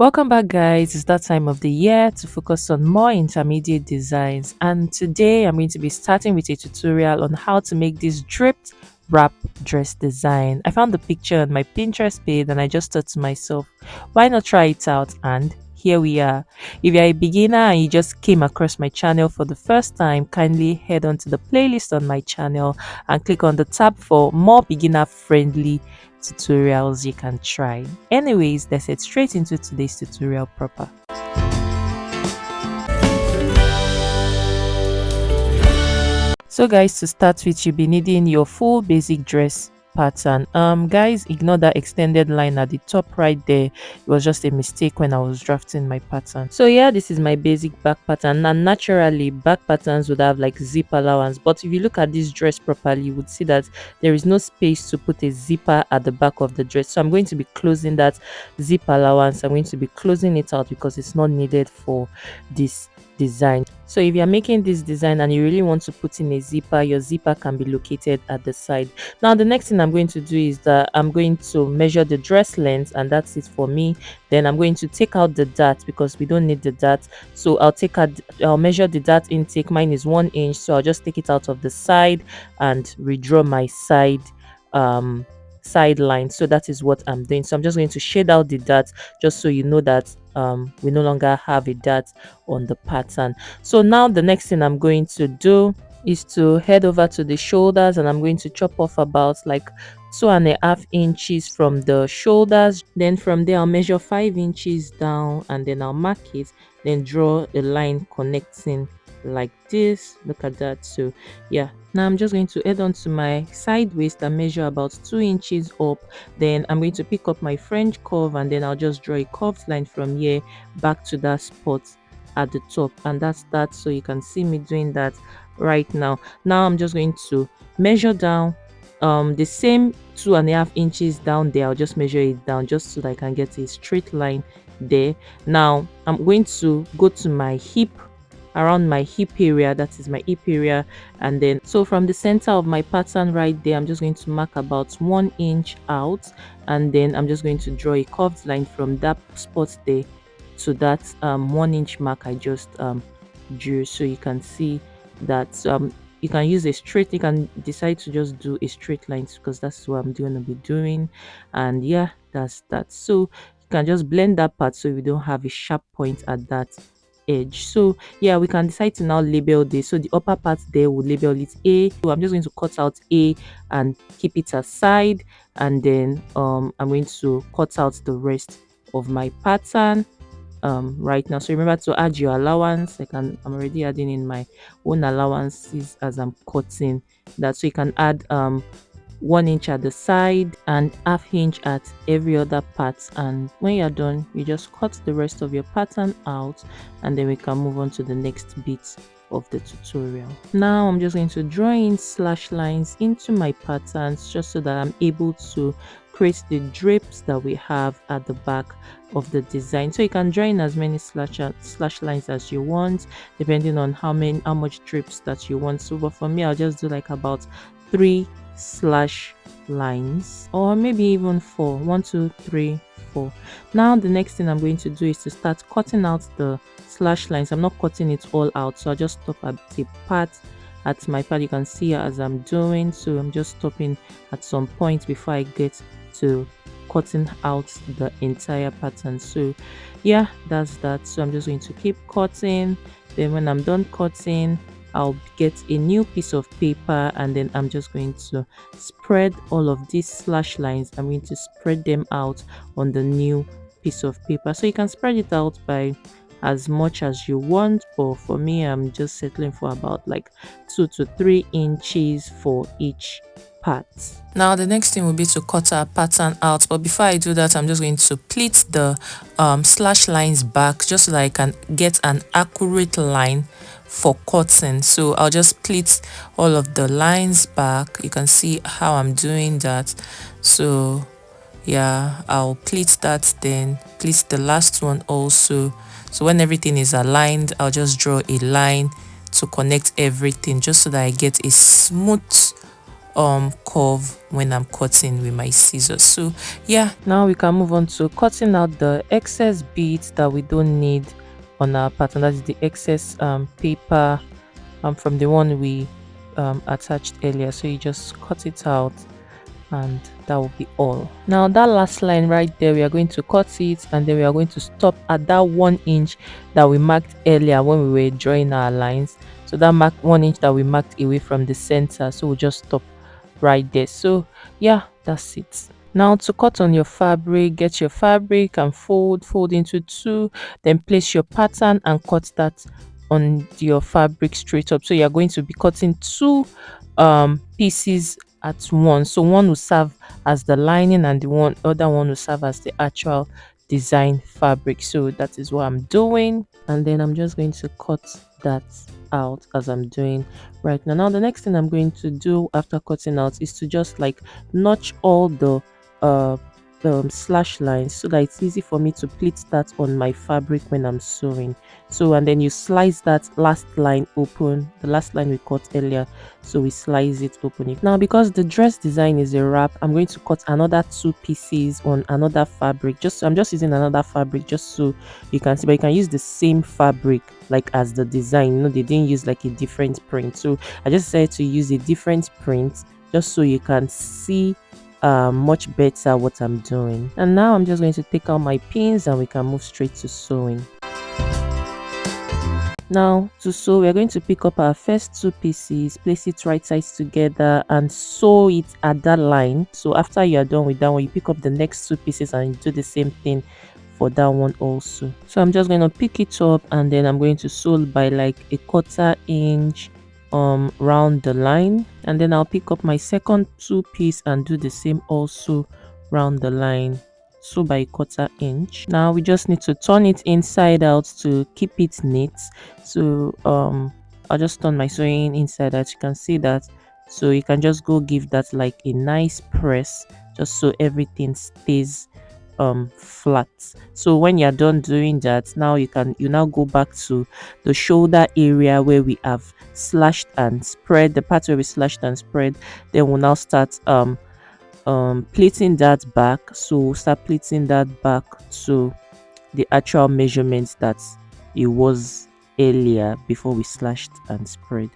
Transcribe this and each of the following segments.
Welcome back, guys. It's that time of the year to focus on more intermediate designs, and today I'm going to be starting with a tutorial on how to make this draped wrap dress design. I found the picture on my Pinterest page and I just thought to myself, why not try it out? And here we are. If you're a beginner and you just came across my channel for the first time, kindly head on to the playlist on my channel and click on the tab for more beginner friendly tutorials you can try. Anyways, let's head straight into today's tutorial proper. So guys, to start with, you'll be needing your full basic dress pattern. Guys, ignore that extended line at the top right there. It was just a mistake when I was drafting my pattern. So yeah, this is my basic back pattern. And naturally, back patterns would have like zip allowance, but if you look at this dress properly, you would see that there is no space to put a zipper at the back of the dress. So I'm going to be closing that zip allowance. I'm going to be closing it out because it's not needed for this design. So if you're making this design and you really want to put in a zipper, your zipper can be located at the side. Now the next thing I'm going to do is that I'm going to measure the dress length, and that's it for me. Then I'm going to take out the dart because we don't need the dart. So I'll measure the dart intake. Mine is 1 inch, so I'll just take it out of the side and redraw my side line. So that is what I'm doing. So I'm just going to shade out the dart just so you know that we no longer have a dart on the pattern. So now the next thing I'm going to do is to head over to the shoulders, and I'm going to chop off about like 2.5 inches from the shoulders. Then from there I'll measure 5 inches down, and then I'll mark it, then draw a line connecting like this. Look at that. So yeah, now I'm just going to head on to my side waist and measure about 2 inches up. Then I'm going to pick up my French curve, and then I'll just draw a curved line from here back to that spot at the top, and that's that. So you can see me doing that right now. Now I'm just going to measure down the same 2.5 inches down there. I'll just measure it down just so that I can get a straight line there. Now I'm going to go to my hip, around my hip area, that is my hip area, and then so from the center of my pattern right there, I'm just going to mark about 1 inch out, and then I'm just going to draw a curved line from that spot there to that 1 inch mark I just drew. So you can see that you can use a straight, you can decide to just do a straight line because that's what I'm going to be doing. And yeah, that's that. So you can just blend that part so we don't have a sharp point at that edge. So yeah, we can decide to now label this. So the upper part there will label it A. So I'm just going to cut out A and keep it aside, and then I'm going to cut out the rest of my pattern right now. So remember to add your allowance. I'm already adding in my own allowances as I'm cutting that. So you can add 1 inch at the side and ½ inch at every other part, and when you're done you just cut the rest of your pattern out, and then we can move on to the next bit of the tutorial. Now I'm just going to draw in slash lines into my patterns just so that I'm able to create the drapes that we have at the back of the design. So you can draw in as many slash lines as you want, depending on how much drapes that you want. So but for me, I'll just do like about 3 slash lines, or maybe even 4. 1 2 3 4. Now the next thing I'm going to do is to start cutting out the slash lines. I'm not cutting it all out, so I'll just stop at the part. At my part, you can see as I'm doing, so I'm just stopping at some point before I get to cutting out the entire pattern. So yeah, that's that. So I'm just going to keep cutting. Then when I'm done cutting, I'll get a new piece of paper, and then I'm just going to spread all of these slash lines. I'm going to spread them out on the new piece of paper. So you can spread it out by as much as you want, but for me, I'm just settling for about like 2 to 3 inches for each part. Now the next thing will be to cut our pattern out, but before I do that, I'm just going to pleat the slash lines back just so that I can get an accurate line for cutting. So I'll just pleat all of the lines back. You can see how I'm doing that. So yeah, I'll pleat that, then pleat the last one also. So when everything is aligned, I'll just draw a line to connect everything just so that I get a smooth curve when I'm cutting with my scissors. So yeah, now we can move on to cutting out the excess beads that we don't need on our pattern. That is the excess paper from the one we attached earlier. So you just cut it out, and that will be all. Now that last line right there, we are going to cut it, and then we are going to stop at that 1 inch that we marked earlier when we were drawing our lines. So that 1 inch that we marked away from the center, so we'll just stop right there. So yeah, that's it. Now to cut on your fabric, get your fabric and fold into two, then place your pattern and cut that on your fabric straight up. So you're going to be cutting two pieces at once. So one will serve as the lining, and the other one will serve as the actual design fabric. So that is what I'm doing, and then I'm just going to cut that out as I'm doing right now. Now the next thing I'm going to do after cutting out is to just like notch all uh the slash lines so that it's easy for me to pleat that on my fabric when I'm sewing. So and then you slice that last line open, the last line we cut earlier, so we slice it open. It now, because the dress design is a wrap, I'm going to cut another two pieces on another fabric. I'm just using another fabric just so you can see, but you can use the same fabric like as the design. You know, they didn't use like a different print, so I just decided to use a different print just so you can see much better what I'm doing. And now I'm just going to take out my pins and we can move straight to sewing. Now to sew, we're going to pick up our first two pieces, place it right sides together and sew it at that line. So after you are done with that one, you pick up the next two pieces and you do the same thing for that one also. So I'm just going to pick it up and then I'm going to sew by like a 1/4 inch round the line, and then I'll pick up my second two piece and do the same also round the line, so by 1/4 inch. Now we just need to turn it inside out to keep it neat. So I'll just turn my sewing inside out, you can see that. So you can just go give that like a nice press just so everything stays flat. So when you're done doing that, now you now go back to the shoulder area where we have slashed and spread, the part where we slashed and spread. Then we'll now start pleating that back. So start pleating that back to the actual measurements that it was earlier before we slashed and spread.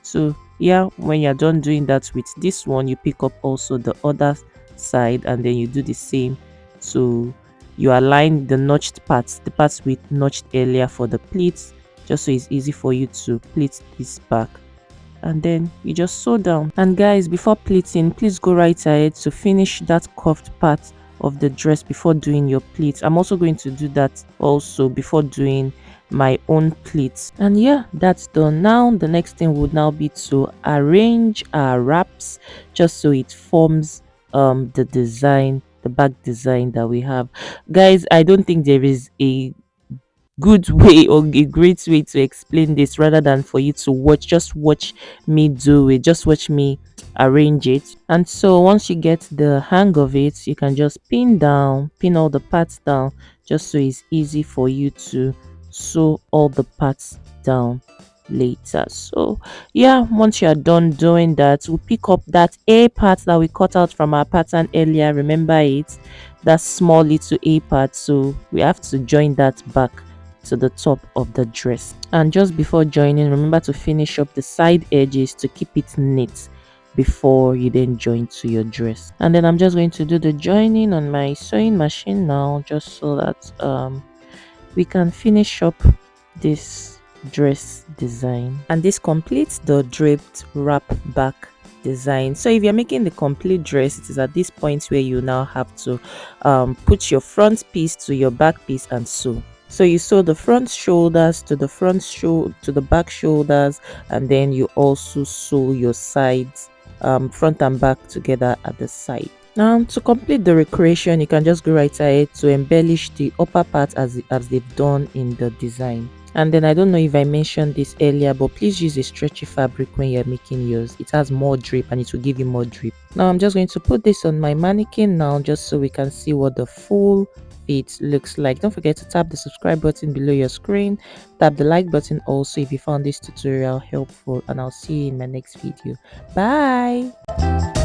So yeah, when you're done doing that with this one, you pick up also the other side and then you do the same. So you align the notched parts, the parts we notched earlier for the pleats, just so it's easy for you to pleat this back, and then you just sew down. And guys, before pleating, please go right ahead to finish that curved part of the dress before doing your pleats. I'm also going to do that also before doing my own pleats. And yeah, that's done. Now the next thing would now be to arrange our wraps just so it forms the design, the back design that we have. Guys, I don't think there is a good way or a great way to explain this rather than for you to just watch me do it, just watch me arrange it. And so once you get the hang of it, you can just pin all the parts down just so it's easy for you to sew all the parts down later. So yeah, once you are done doing that, we'll pick up that A part that we cut out from our pattern earlier. Remember it, that small little A part, so we have to join that back to the top of the dress. And just before joining, remember to finish up the side edges to keep it neat before you then join to your dress. And then I'm just going to do the joining on my sewing machine now, just so that we can finish up this dress design. And this completes the draped wrap back design. So if you're making the complete dress, it is at this point where you now have to put your front piece to your back piece and sew. So you sew the front shoulders to the back shoulders, and then you also sew your sides, front and back together at the side. Now to complete the recreation, you can just go right ahead to embellish the upper part as they've done in the design. And then I don't know if I mentioned this earlier, but please use a stretchy fabric when you're making yours. It has more drape and it will give you more drape. Now I'm just going to put this on my mannequin now just so we can see what the full it looks like. Don't forget to tap the subscribe button below your screen, tap the like button also if you found this tutorial helpful, and I'll see you in my next video. Bye.